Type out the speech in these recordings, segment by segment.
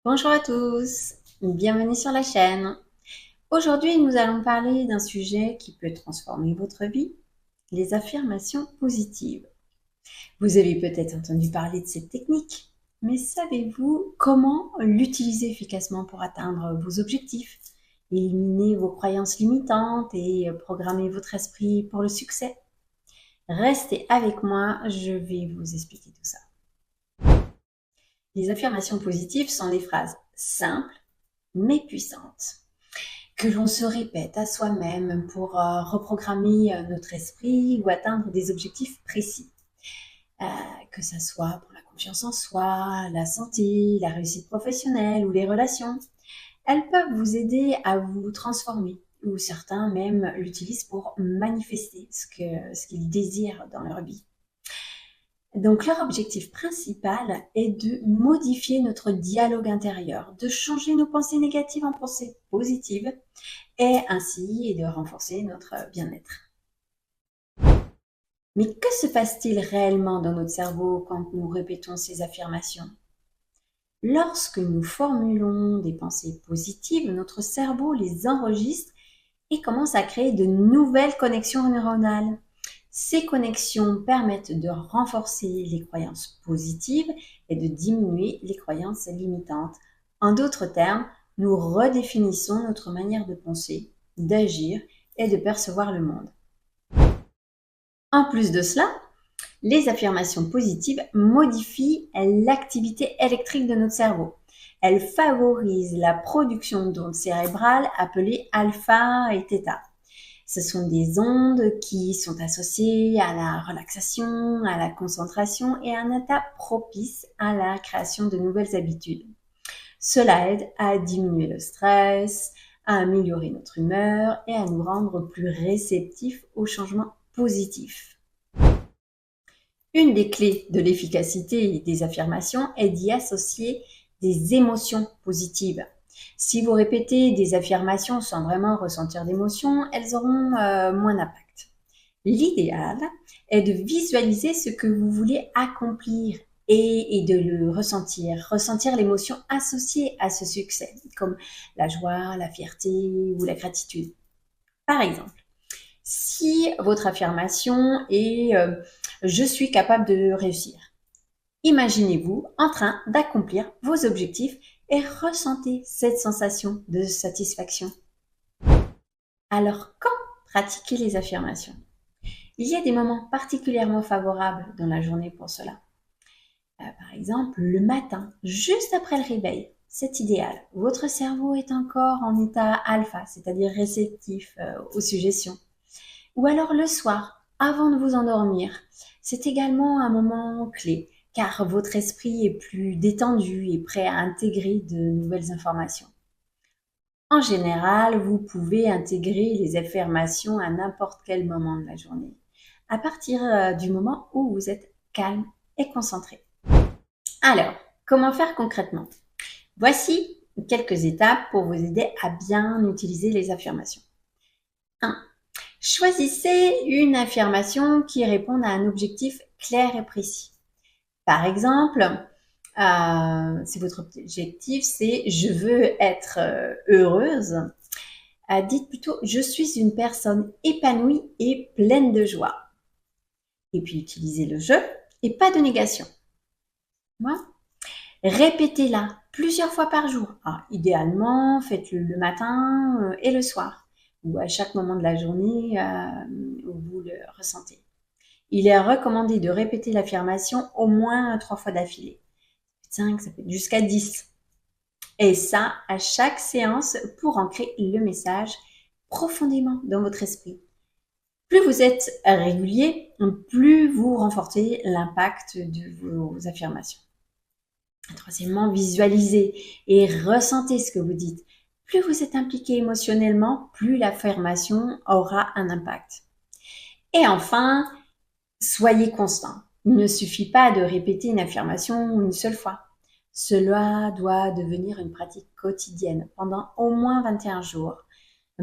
Bonjour à tous, bienvenue sur la chaîne. Aujourd'hui, nous allons parler d'un sujet qui peut transformer votre vie, les affirmations positives. Vous avez peut-être entendu parler de cette technique, mais savez-vous comment l'utiliser efficacement pour atteindre vos objectifs, éliminer vos croyances limitantes et programmer votre esprit pour le succès? Restez avec moi, je vais vous expliquer tout ça. Les affirmations positives sont des phrases simples mais puissantes que l'on se répète à soi-même pour reprogrammer notre esprit ou atteindre des objectifs précis. Euh, que ça soit pour la confiance en soi, la santé, la réussite professionnelle ou les relations. Elles peuvent vous aider à vous transformer ou certains même l'utilisent pour manifester ce qu'ils désirent dans leur vie. Donc leur objectif principal est de modifier notre dialogue intérieur, de changer nos pensées négatives en pensées positives et ainsi de renforcer notre bien-être. Mais que se passe-t-il réellement dans notre cerveau quand nous répétons ces affirmations? Lorsque nous formulons des pensées positives, notre cerveau les enregistre et commence à créer de nouvelles connexions neuronales. Ces connexions permettent de renforcer les croyances positives et de diminuer les croyances limitantes. En d'autres termes, nous redéfinissons notre manière de penser, d'agir et de percevoir le monde. En plus de cela, les affirmations positives modifient l'activité électrique de notre cerveau. Elles favorisent la production d'ondes cérébrales appelées alpha et theta. Ce sont des ondes qui sont associées à la relaxation, à la concentration et à un état propice à la création de nouvelles habitudes. Cela aide à diminuer le stress, à améliorer notre humeur et à nous rendre plus réceptifs aux changements positifs. Une des clés de l'efficacité des affirmations est d'y associer des émotions positives. Si vous répétez des affirmations sans vraiment ressentir d'émotions, elles auront moins d'impact. L'idéal est de visualiser ce que vous voulez accomplir et de le ressentir l'émotion associée à ce succès, comme la joie, la fierté ou la gratitude. Par exemple, si votre affirmation est je suis capable de réussir, imaginez-vous en train d'accomplir vos objectifs et ressentez cette sensation de satisfaction. Alors, quand pratiquer les affirmations? Il y a des moments particulièrement favorables dans la journée pour cela. Par exemple, le matin, juste après le réveil, c'est idéal. Votre cerveau est encore en état alpha, c'est-à-dire réceptif aux suggestions. Ou alors le soir, avant de vous endormir. C'est également un moment clé, car votre esprit est plus détendu et prêt à intégrer de nouvelles informations. En général, vous pouvez intégrer les affirmations à n'importe quel moment de la journée, à partir du moment où vous êtes calme et concentré. Alors, comment faire concrètement? Voici quelques étapes pour vous aider à bien utiliser les affirmations. 1. Choisissez une affirmation qui réponde à un objectif clair et précis. Par exemple, si votre objectif c'est je veux être heureuse, dites plutôt je suis une personne épanouie et pleine de joie. Et puis utilisez le je et pas de négation. Voilà. Répétez-la plusieurs fois par jour. Alors, idéalement, faites-le le matin et le soir, ou à chaque moment de la journée où vous le ressentez. Il est recommandé de répéter l'affirmation au moins 3 fois d'affilée. 5, ça peut être jusqu'à 10. Et ça, à chaque séance pour ancrer le message profondément dans votre esprit. Plus vous êtes régulier, plus vous renforcez l'impact de vos affirmations. Troisièmement, visualisez et ressentez ce que vous dites. Plus vous êtes impliqué émotionnellement, plus l'affirmation aura un impact. Et enfin, soyez constant. Il ne suffit pas de répéter une affirmation une seule fois. Cela doit devenir une pratique quotidienne pendant au moins 21 jours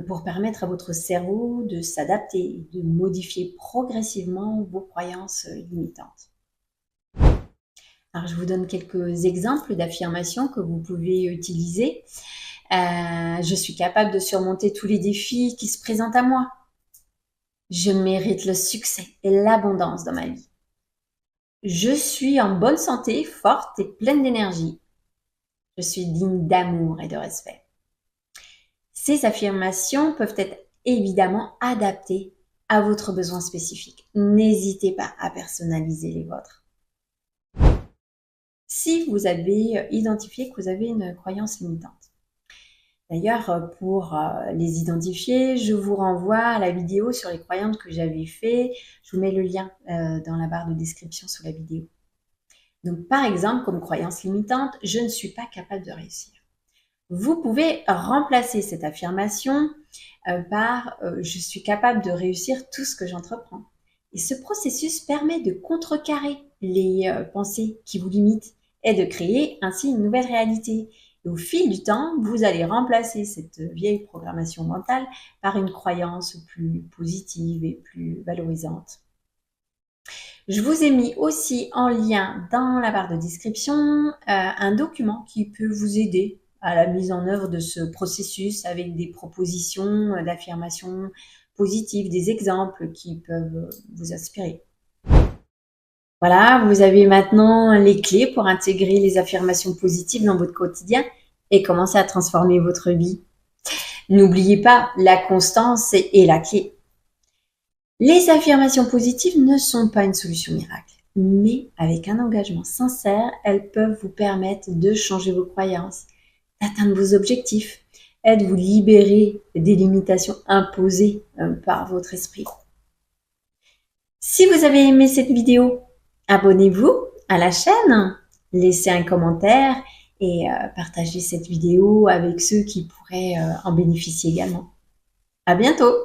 pour permettre à votre cerveau de s'adapter, de modifier progressivement vos croyances limitantes. Alors, je vous donne quelques exemples d'affirmations que vous pouvez utiliser. Je suis capable de surmonter tous les défis qui se présentent à moi. Je mérite le succès et l'abondance dans ma vie. Je suis en bonne santé, forte et pleine d'énergie. Je suis digne d'amour et de respect. Ces affirmations peuvent être évidemment adaptées à votre besoin spécifique. N'hésitez pas à personnaliser les vôtres. Si vous avez identifié que vous avez une croyance limitante. D'ailleurs, pour les identifier, je vous renvoie à la vidéo sur les croyances que j'avais fait. Je vous mets le lien dans la barre de description sous la vidéo. Donc, par exemple, comme croyance limitante, je ne suis pas capable de réussir. Vous pouvez remplacer cette affirmation par je suis capable de réussir tout ce que j'entreprends. Et ce processus permet de contrecarrer les pensées qui vous limitent et de créer ainsi une nouvelle réalité. Et au fil du temps, vous allez remplacer cette vieille programmation mentale par une croyance plus positive et plus valorisante. Je vous ai mis aussi en lien dans la barre de description un document qui peut vous aider à la mise en œuvre de ce processus avec des propositions d'affirmations positives, des exemples qui peuvent vous inspirer. Voilà, vous avez maintenant les clés pour intégrer les affirmations positives dans votre quotidien et commencer à transformer votre vie. N'oubliez pas, la constance est la clé. Les affirmations positives ne sont pas une solution miracle, mais avec un engagement sincère, elles peuvent vous permettre de changer vos croyances, d'atteindre vos objectifs et de vous libérer des limitations imposées par votre esprit. Si vous avez aimé cette vidéo, abonnez-vous à la chaîne, laissez un commentaire et partagez cette vidéo avec ceux qui pourraient en bénéficier également. À bientôt!